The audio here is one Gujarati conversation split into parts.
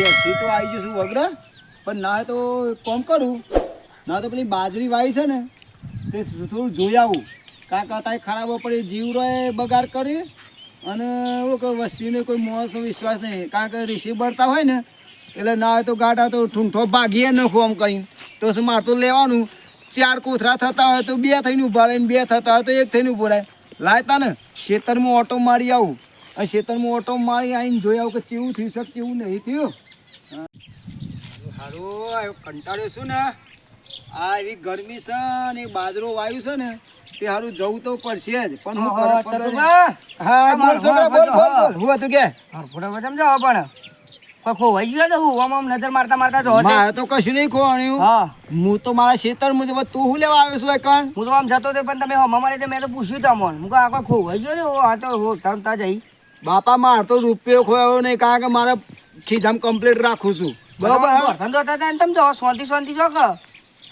ઘેરથી તો આવી જશું વગડા, પણ ના તો કોમ કરું, ના તો પેલી બાજરી વાવી છે ને તે થોડું જોઈ આવું. કાંક અત્યારે ખરાબ પડે જીવરોએ બગાડ કરી અને એવું કે વસ્તીને કોઈ માણસનો વિશ્વાસ નહીં. કારણ કે ઋષિ બળતા હોય ને એટલે ના હોય તો ગાડા તો ઠૂંઠો ભાગીએ નાખો આમ કરીને. તો શું મારે તો લેવાનું, 4 કોથરા થતા હોય તો 2 થઈને ઊભા રહે, 2 થતા હોય તો 1 થઈને ઊભો રહે. લાયતા ને ખેતરમાં ઓટો મારી આવું અને ખેતરમાં ઓટો મારી આવીને જોઈ આવું કે કેવું થયું છે કેવું નહીં થયું. સારું કંટાળ્યો છું ને, આ એવી ગરમી છે ને બાજરો વાયુ છે ને તે સારું જવું તો પડશે જ. પણ હું હા બોલ છોકરા બોલ બોલ બોલ હું હતું કે પણ ખોવાઈ ગયો તો હું આમ નજર મારતા મારતા જો મારે તો કશું નહીં ખોવાણ્યું. હા હું તો મારા ખેતર મુજબ, તું શું લેવા આવ્યો છું એકણ? હું તો આમ જતો હતો પણ તમે હમા મારે મેં તો પૂછ્યું તમને હું કહું આખો ખોવાઈ ગયો તો આ તો તમતા જઈ બાપા મારે તો રૂપિયો ખોયો નહીં, કારણ કે મારે ખીજામ કમ્પ્લીટ રાખું છું બરોબર. ધંધો હતા ને તમે જો શાંતિ શાંતિ જો કે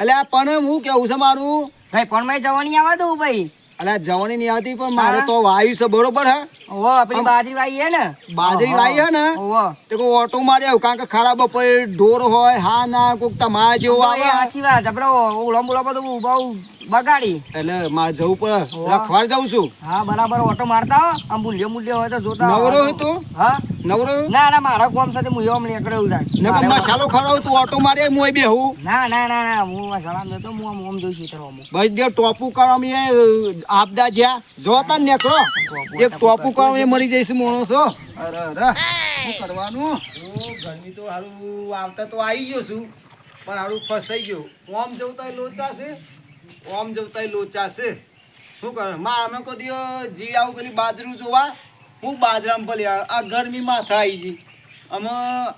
એટલે પણ હું કેવું છે મારું ભાઈ પણ મેં જવાની આવવા દઉં ભાઈ. એટલે જવાની નહીં આવતી પણ મારે તો વાયુ છે બરોબર. હે ઓહો પેલી બાજરી વાઈ હે ને બાજરી વાઈ હે ને ઓહો તે કોઈ ઓટો મારી આવું, કારણ કે ખરાબ બપોરે ઢોર હોય હા ના કોઈક તમારા જેવું આવે સાચી વાત આપડે ઓળો બોલો બધું બહુ બગાડી એટલે મારે જવું પડે, રખવાડ જાઉં છું. હા બરાબર ઓટો મારતા હો આમ મૂલ્યો મૂલ્યો હોય તો જોતા નવરો હતો હા નવરો ના ના મારા કોમ સાથે હું એમ નીકળે એવું થાય નકર મસાલો ખરાવ તું ઓટો મારી હું બેહું. ના ના ના ના હું સલામ દેતો હું આમ જોઈ છું તારો ભાઈ જે ટોપુ કરવામાં આપદા જ્યાં જોતા ને નેકરો એક ટોપુ કરવામાં મરી જઈશ માણસો. અરે અરે શું કરવાનું? ગરમી તો હારું આવતા તો આવી ગયો છું પણ હારું ફસાઈ ગયો. ઓમ જવતા લોચા છે, ઓમ જવતા લોચા છે. શું કરે માં અમે કદી જી આવું પેલી બાજરું જોવા, હું બાજરામાં ભલે આ ગરમી માથા આવી ગઈ અમે.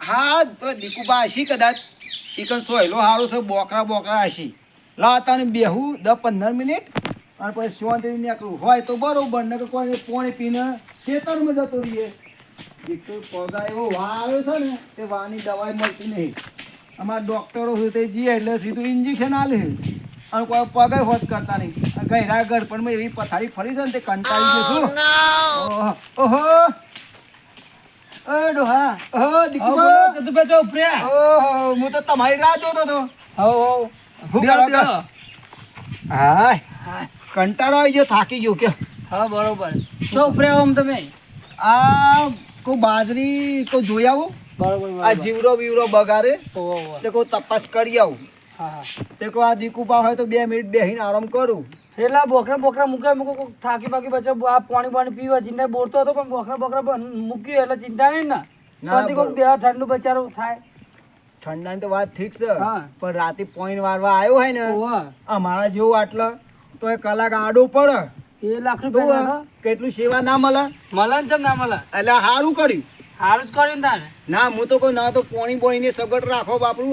હા પેલા દીકુબા હશી કદાચ ઈકન સોયલો સારું છે, બોકરા બોકરા હશી લાવતા ને બેહું 10-15 મિનિટ અને પછી શાંતિ નીકળવું હોય તો બરોબર, ને કોઈ પાણી પીને ખેતરમાં જતો રહીએ. એક તો પગા એવો વા આવ્યો છે ને તે વાની દવાઈ મળતી નહીં. અમારા ડૉક્ટરો છે તે જઈએ એટલે સીધું ઇન્જેક્શન આલે અને કોઈ પગે હોત કરતા નહીં. ગયરા ગળપણમાં એવી પથારી ફરી છે ને તે કંટાળી ગયો છું. ઓહો ઓ ડોહા ઓહો દીકુબા ઓહો હું તો તમારી રાહ જોતો હતો. હું કરો કે હા કંટાળો આવી ગયો, થાકી ગયો કે હા બરોબર જો ઉપરે આમ તમે આ કોઈ બાજરી કોઈ જોઈ આવું બરોબર આ જીવરો બીવરો બગાડે તે કોઈ તપાસ કરી આવું. હા તે કોઈ આ દીકુબા હોય તો 2 મિનિટ બેસીને આરામ કરું. એટલા બોકરા બોકરા મૂકે થાકી બાકી પછી આ પાણી પાણી પીવા ચિંતા બોરતો હતો પણ બોકરા મૂક્યું એટલે ચિંતા નહીં ને શાંતિ કોક બે ઠંડુ બચારો થાય. ઠંડાની તો વાત ઠીક છે હા. પણ રાતે પોઈન્ટ વારવા આવ્યો હોય ને ઓવા અમારા જેવું આટલો તો એ કલાક આડો પડે. 1 લાખ રૂપિયા તો કેટલું સેવા ના મળે મળે છે ના મળે એટલે સારું કર્યું. સારું જ કર્યું ને તારે ના હું તો કહું ના તો પોણી બોણીને સગટ રાખો બાપરું.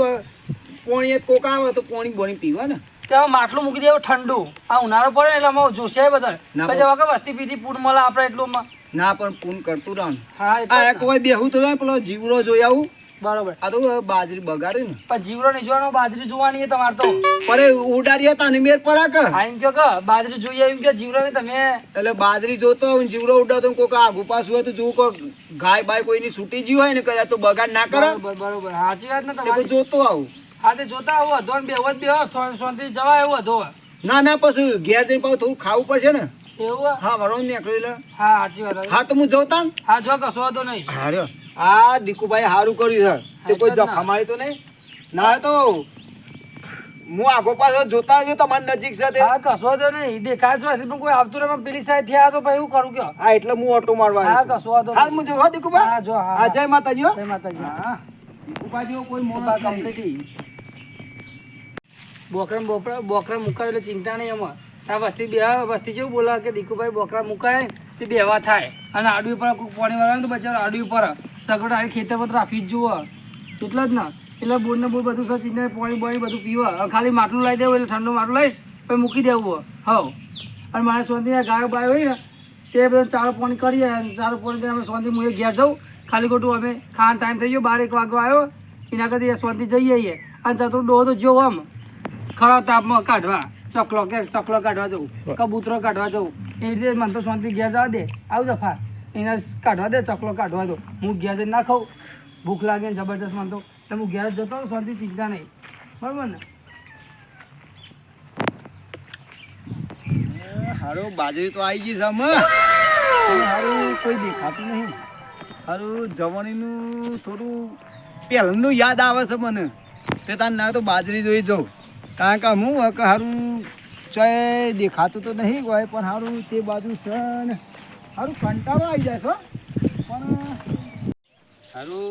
પોણી જ કોક આવે તો પોણી બોણી પીવા ને ત્યાં માટલું મૂકી દેવું ઠંડુ આ ઉનાળો પડે એટલે અમે જોશે બધા ના પછી વખત વસ્તી પીધી પૂર મળે આપણે એટલું ના પણ પૂન કરતું રહું. હા આ કોઈ બેહું તો રહે પેલો જીવડો જોઈ આવું. બરોબર આ તો બાજરી બગાડે ને પણ જીવડો નહીં જોવાનો બાજરી જોવાની તમારે તો પણ ઉડાડી હતા ને મેર પડા કે હા એમ કે બાજરી જોઈએ એમ કે જીવડો ને તમે એટલે બાજરી જોતો હોય ને જીવડો ઉડાતો કોઈક આગુ પાછું હોય તો જોવું કોઈક ગાય બાય કોઈની છૂટી ગઈ હોય ને કદાચ તો બગાડ ના કરે. બરોબર સાચી વાત ને એ તમારી જોતો આવું. હા તે જોતા આવું હતો ને બેહો જ બેહો શાંતિ જવાય એવું હતો ના ના પછી ઘેર જઈને પાછું થોડું ખાવું પડશે ને. એવું હા વરો નીકળી હા સાચી વાત હા તો હું જવતા ને હા જો કશો હતો નહીં હાર્યો આ દીકુભાઈ સારું કર્યું છે તે કોઈ જફા મારી તો નહીં ના તો હું આગો પાછો જોતા રહ્યો તમારી નજીક છે તે. હા કશો હતો નહીં દેખાય છે પણ કોઈ આવતું નહીં પેલી સાઈડ થયા તો પછી હું કરું કે હા એટલે હું ઓટો મારવા હા આવ્યો કશો હતો છું. હાલ હું જોવા દીકુભાઈ. હા જો હા હા જય માતાજી હો. જય માતાજી હા દીકુભાઈ જેવો કોઈ મોણસ નહીં. કમ્પ્લીટ બોકરા મુકાય એટલે ચિંતા નહીં એમાં આ વસ્તી જેવું બોલા કે દીકુભાઈ બોકરા મુકાય તે બેવા થાય અને આડવી પર કોઈ પાણી વાળા તો બચારા આડવી પર સગડ આવી ખેતર પર રાખવી જ જુઓ એટલે જ ના એટલે બોરને બોર બધું સર ચિંતા પાણી બાણી બધું પીવા ખાલી માટલું લાવી દેવું એટલે ઠંડુ માટલું લઈ પછી મૂકી દેવું હવ અને મારે સોંધી ગાય બાય હોય ને તે બધું ચારો પાણી કરીએ ચારો પાણી કરીને અમે સોંધી હું ઘેર જાઉં ખાલી ખોટું અમે ખાવાનો ટાઈમ થઈ ગયો 12-1 વાગવા આવ્યો એના કરતી સોંધી જઈએ અને ચતુર ડોહો તો જો આમ ખરા તાપમાં કાઢવા ચકલો કાઢવા જવું કબૂતરો કાઢવા જવું એ રીતે મને તો શાંતિ ઘેર જવા દે આવું દફા એને કાઢવા દે ચકલો કાઢવા દો હું ઘેર જઈને ના ખાઉં ભૂખ લાગે ને જબરજસ્ત મને તો એટલે હું ઘેર જ જતો રહું, શાંતિ ચિંતા નહીં, બરાબર ને? હારું બાજરી તો આવી ગઈ છે અમે. હારું કોઈ દેખાતું નહીં. હારું જવાનીનું થોડું પહેલાંનું યાદ આવે છે મને. તે તાર ના તો બાજરી જોઈ જાઉં, કારણ કે હું કે હારું ચાય દેખાતું તો નહીં હોય, પણ હારું તે બાજુ છે ને હારું કંટાળો આવી જાય છે હો. પણ સારું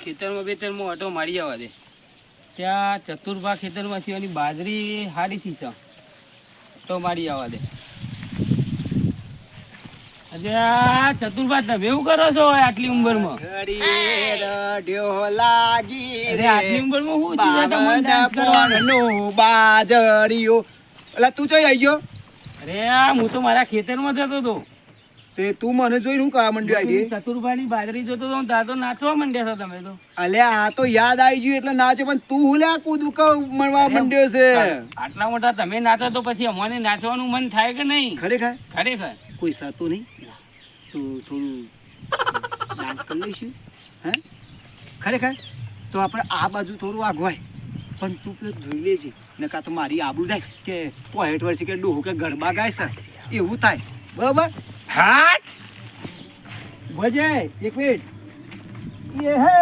ખેતરમાં બેતરમાં ઓટો મારી જવા દે. ત્યાં ચતુર્ભા ખેતરમાં સિવાની બાજરી હારીથી છે, ઓટો મારી જવા દે. અરે આ ચતુર્ભા તમે એવું કરો છો આટલી ઉંમરમાં? ઘડીએ રઢ્યો લાગી અરે આટલી ઉંમરમાં શું છે તમને ડાન્સ કરવાનો? બાજરીઓ એટલે તું ચોઈ આવી ગયો? અરે આ હું તો મારા ખેતરમાં જતો હતો, તે તું મને જોઈને હું કરવા માંડ્યો આવી? ચતુર્ભાની બાજરી જોતો હતો તાર તો નાચવા માંડ્યા છો તમે તો. અલ્યા આ તો યાદ આવી ગયું એટલે નાચે, પણ તું હુલ્યા કૂદ મળવા માંડ્યો છે. આટલા મોટા તમે નાચો તો પછી અમને નાચવાનું મન થાય કે નહીં? ખરેખર ખરેખર કોઈ સાતું નહીં. તું થોડું ડાન્સ કરી લઈશું હે? ખરેખર તો આપણે આ બાજુ થોડું આગવાય, પણ તું પેલું જોઈ લેજે, ને કાં તો મારી આબરૂ જાય કે 65 વર્ષે કે ડોહું કે ગરબા ગાય છે એવું થાય, બરાબર? હાટ ભજે એક મિનિટ. એ હે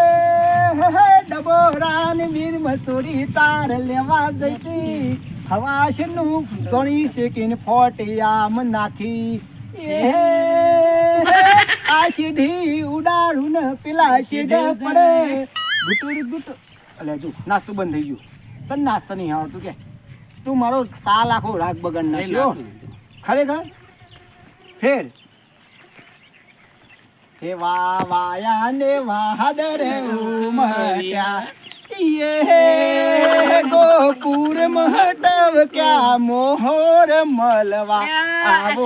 ડબોરાન વીર મસૂરી તાર લેવા જઈતી, હવાશનું ગણી શેકીને ફોટિયામ નાખી. એ આ સીધી ઉડાડું ને પેલા સીધે પડે ગુટુર ગુટ. અલે જો નાસ્તો બંધ થઈ ગયો, તને નાસ્તો નહીં આવડતું કે? તું મારો તાલ આખો રાગ બગાડ નાખ્યો ખરેખર. ફેર હે વાયા ને વાદરે ઉમટ્યા, યે ગોકુર મહટવ ક્યા મોહર મલવા આવો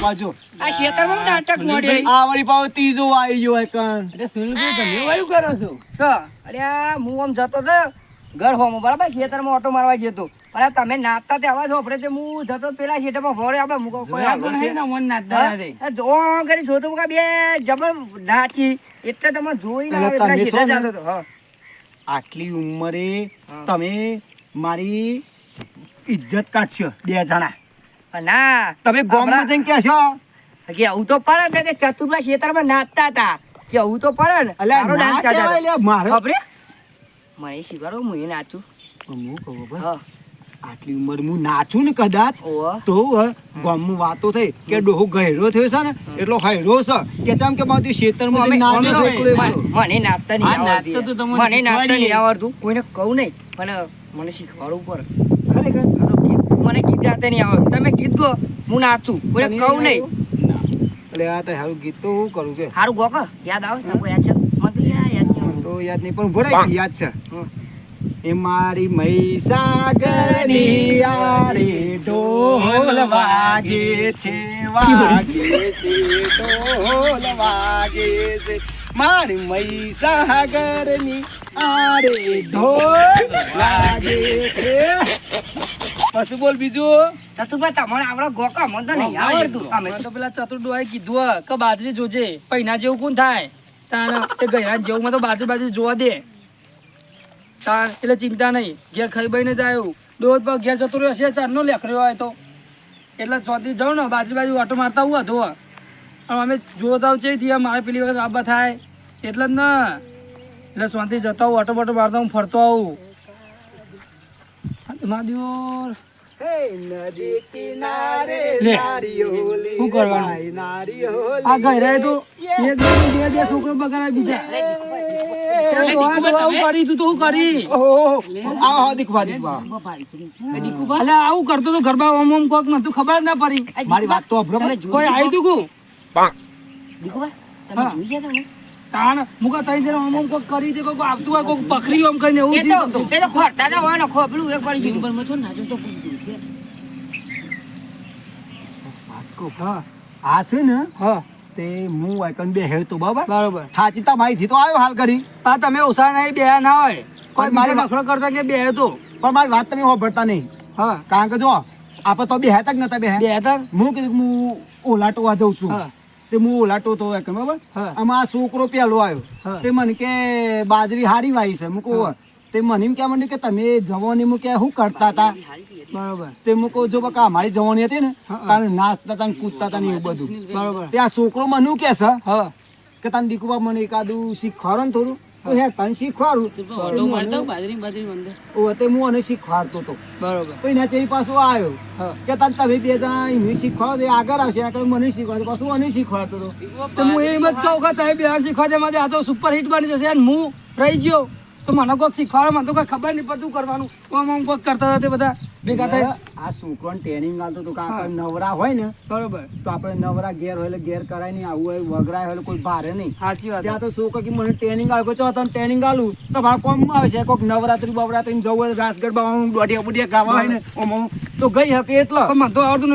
બાજુ આ ખેતરમાં હું નાટક મોડ્યો. આ વળી પાવ ત્રીજો આવી ગયો એકન. અરે સુનિલભાઈ તમે વાયુ કરો છો? અરે હું આમ જતો હતો ઘર હોમ બરાબર, ખેતરમાં ઓટો મારવા જતો, અરે તમે નાચતા તે અવાજ હોપડે તે હું જતો પેલા ખેતરમાં ભોરે આપણે મૂકો જોયા પણ હે ને મન નાચતા નથી. જો કરી જોતો મુકા બે જબર નાચી એટલે તમે જોઈ ના આવે પેલા ખેતર જતો હતો. હા આટલી ઉંમરે તમે મારી ઇજ્જત કાઢશો બે જણા. ના તમે ગામમાં જઈને કહેશો કે આવું તો પડે ને, તે ચતુર્ભા ખેતરમાં નાચતા હતા કે આવું તો પડે ને, સારો ડાન્સ કરતા હતા. મારે ખબરે મને શીખવાડો હું એ નાચું. હું કહું ભાઈ, હા આટલી ઉંમર હું નાચું ને કદાચ ઓહો તો ગામમાં વાતો થઈ કે ડોહો ગહેરો થયો છે ને એટલો હૈરો છે કે ચામ કે મારું ખેતરમાં જઈને નાચે છે એકલો એકલો. મને નાચતા નહીં આ નાચતો તો આવડતું, તમને મને નાચતા નહીં શીખવાડીએ. આવડતું, કોઈને કહું નહીં, પણ મને શીખવાડવું પડે. ખરેખર આ તો ગીત મને ગીત ગાતા નહીં આવડતું, તમે ગીત ગો હું નાચું, કોઈને કહું નહીં. એટલે આ તો હારું ગીત તો હું કરું કે સારું ગો કે યાદ આવે તમને યાદ છે? મને તો યાદ નહીં તો યાદ નહીં પણ ભરાય યાદ છે. એ મારી મહીસાગરની આરે ઢોલ વાગે છે, વાગે છે ઢોલ વાગે છે, મારી મહીસાગરની આરે ઢોલ વાગે છે. પછી બોલ બીજું. ચતુભાઈ તમારે આવડે ગો કે મને તો નહીં આવડતું. અમે મેં તો પેલા ચતુર્ડોએ કીધું હે કે બાજરી જોજે, પૈના જેવું કોણ થાય તાણ એ ગયરા જેવું માં તો બાજરી જોવા દે તાણ, એટલે ચિંતા નહીં. ઘેર ખાઈ બઈને જાય દોધ પર ઘેર જતો રહ્યો હશે, ચારનો લેખર્યો હોય તો એટલે સ્વાદી જાઉં ને બાજુ ઓટો મારતા હું હતો. અમે જોતા છે ત્યાં મારે પેલી વખત આબા થાય એટલે જ ને, એટલે શાંતિ જતા હું ઓટો બોટો મારતા હું ફરતો આવું. મહાદેવ હે નદી કિનારે લે. નારિયોલી શું કરવાનું? ભાઈ નારિયોલી. આ ગયરા તો એક બે છોકરો બગાડા બીજા આવું કરી તું તો શું કરી? ઓહો, આવો દીકવા દીકવા. અલે આવું કરતો તો ગરબા ઓમ ઓમ કોક નતું ખબર જ ના પડી. મારી વાત તો અભરો તમે કોઈ આવ્યું તું કુ દીકુભાઈ તમે હા. જોઈ ગયા હતા ને? તાણ મુકા તઈ જરા ઓમ ઓમ કોક કરી દે, કોક આવતું હોય, કોક પકડી ઓમ કરીને એવું એ થયું તો હતું. એ તો ખોરતા ના હોય ને ખોબલું એક પડી ગયું. નંબરમાં છો નાચો તો હા આ છે ને હા તે હું વાયકન બે હેતો બરાબર બરોબર. થાચી તા મારી થી તો આવ્યો હાલ કરી, આ તમે ઓછા નહીં બે ના હોય, કોઈ પણ મારી મારી નખરો કરતા કે બે તો પણ મારી વાત તમે હોભળતા નહીં. હા કારણ કે જો આપણે તો બે હેતા જ નતા બે બે હતા. હું કીધું કે હું ઓલાટવા જઉં છું હા તે હું ઓલાટો તો હોય બરાબર હા. આમાં આ છોકરો પેલો આવ્યો હા. તે મને કે બાજરી હારી વાઈ છે મૂકો તે મને એમ કહેવા માંડ્યું કે તમે જવાનીમાં કે શું કરતા હતા બરોબર તે મૂકો જો બકા અમારી જવાની હતી ને હા. કારણ નાચતા હતા ને કૂદતા હતા ને એવું બધું બરોબર તે આ છોકરો મને શું કે છે હા કે તને દીકુબા મને એકાદું શીખવાડો ને થોડું તો યાર તને શીખવાડું તે હું અને શીખવાડતો હતો બરોબર તો એના ચેરી પાછો આવ્યો હા કે તને તમે બે જણા એમને શીખવાડો તો એ આગળ આવશે આ મને શીખવાડતો પાછું મને શીખવાડતો હતો તો હું એમ જ કહું કે તમે બિહાર શીખવા દે મારે આ તો સુપર હિટ બની જશે અને હું રહી ગયો તો મને કોઈક શીખવાડે મને તો કઈ ખબર નહીં પડતું કરવાનું આમ કોઈક કરતા હતા તે બધા ભેગા થઈ આ છોકરાને ટ્રેનિંગ આલતો તો કે હા. આપણે નવરા હોય ને બરોબર તો આપણે નવરા ઘેર હોય એટલે ઘેર કરાય નહીં આવું હોય વગરાય હોય એટલે કોઈ ભારે નહીં સાચી વાત ત્યાં તો છોકરો કે મને ટ્રેનિંગ આવે ચો તને ટ્રેનિંગ આલું તો મારા કોમમાં આવે છે કોઈક નવરાત્રી બવરાત્રી જવું હોય રાસ ગરબા દોઢિયા બુઢિયા ગાવા હોય ને ઓમ તો ગઈ શકે એટલો પણ મને તો આવડતું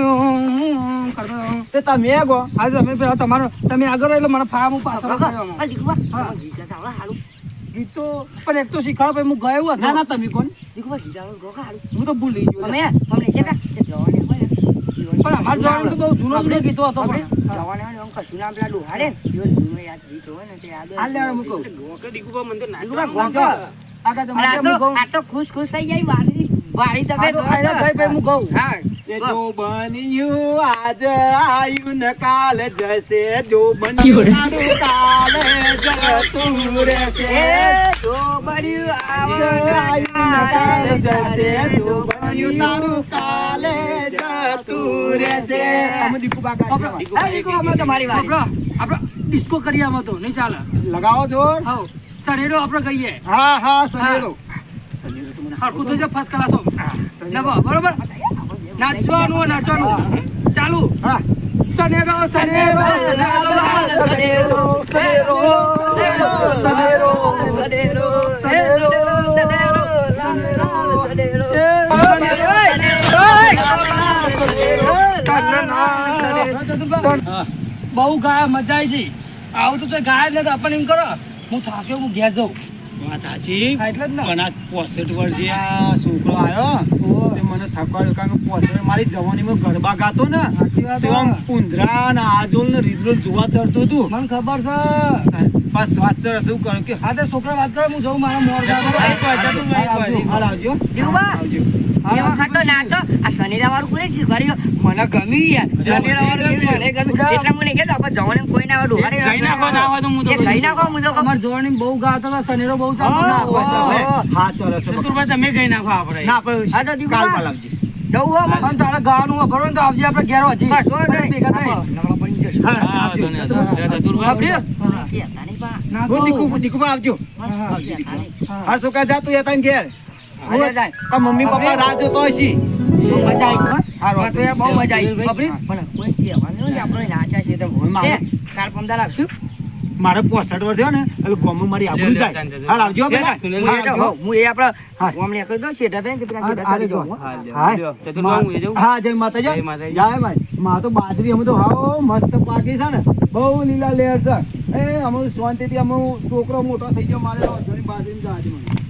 નહીં કરતો તે તમે ગો આજે તમે પેલા તમારો તમે આગળ રહો એટલે મને ફામ હું પાછળ થયો. હા. ગીત તો પણ એક તો શીખવાડો પછી હું ગયો હતો ના ના તમે કોણ હું તો ભૂલી ગયો પણ અમાર જવાનું તો બહુ જૂનો જૂનો ગીતો હતો પણ હાલ લેવાનો મૂકો આગળ તમે ખુશ ખુશ થઈ જાય વાળી વાળી તમે આ તો આયરા ગઈ પછી હું ગઉં હા એ જો બન્યું આજ આયુ ને કાલ જશે જો બન્યું તારું કાલ જતું રહેશે જો બળ્યું આયુ ને કાલ જશે જો બન્યું તારું કાલ જતું રહેશે અમે દીપુ કાકા છે. તમારી વાત આપણે ડિસ્કો કરીએ આમાં તો નહીં ચાલે લગાવો જોર હાઉ સનેડો આપણે કહીએ હા હા સનેડો હરખું તો ફર્સ્ટ ક્લાસ હો નવો બરોબર નાચવાનું નાચવાનું ચાલુ હા સનેડો સનેડો સનેડો સનેડો બહુ ગાય મજા આવી ગઈ આવું તો ગાય એટલે આપણને એમ કરો હું થાક્યો હું ઘેર જાઉં વાત સાચી હા, એટલે જ ને પણ આ 65 વર્ષે આ છોકરો આવ્યો તે મને થકવાડ્યો કારણ કે 65 મારી જવાનીમાં ગરબા ગાતો ને સાચી વાત તે આમ પુંધરા ને આજોલ ને રીદરોલ જોવા ચડતું હતું મને ખબર છે બસ વાત ચડે શું કરું કે હા તે છોકરા વાત કરે હું જઉં મારા મોર હાલ આવજો દીવા. આવજો એવા ખાતો નાચો આ શનિરા વાળું કોને શીખવાડ્યું મને ગમ્યું યાર શનિરા વાળું મને ગમ્યું એટલે મને કે આપણે જવાને કોઈ ના ડોહારે ગઈ નાખો હું તો કહું. અમાર જોવાની બહુ ગાતો હતા સનેરો બહુ ચાલતો ના હતો. બસ હવે હા ચલો છે તમે ગઈ નાખો આપણે ના હા તો પણ દીવા. કાલ પાલ આવજો જવું હો મને. અને તારે ગાવાનું ખબર હોય ને તો આવજે આપણે ઘેર હજી બસ હો બધા ભેગા થઈ નવરા પડી જશે. હા આવજો બાપડી. કહેતા નહીં બા. ના હું કહું. દીકુ આવજો હા. આવજો દીકુ. કહેતા નહીં. હા છોકરા જાતું એ તને ઘેર હાલે જાય. કા મમ્મી પપ્પા રાહ જોતો હશે બહુ મજા આવી હો. હારું. મને તો યાર બહુ મજા આવી બાપડી. પણ કોઈ કહેવાનું નહીં આપણે નાચા છે તો મારે- એ, કાલ પમદાર આવશું મારે 65 વર્ષ થયો ને એટલે ગોમમાં મારી આબરૂ જાય હાલ આવજો પેલા. હું એ હા, તો આવજો. હું એ આપણે હા. ઓમણે કહી દો શેઠા થાય ને કે પેલા હા, શેઠા આરે ચાલી જો. જાઓ, હો. હા. ચતુર્ભાઈ હું એ જાઉં? હા જય માતાજી જય માતાજી. જય ભાઈ માં તો બાજરી અમે તો હાવ મસ્ત પાકી છે ને બહુ લીલા લેર છે એ અમે શાંતિથી અમે છોકરો મોટો થઈ ગયો મારે બાજરી જાજી મને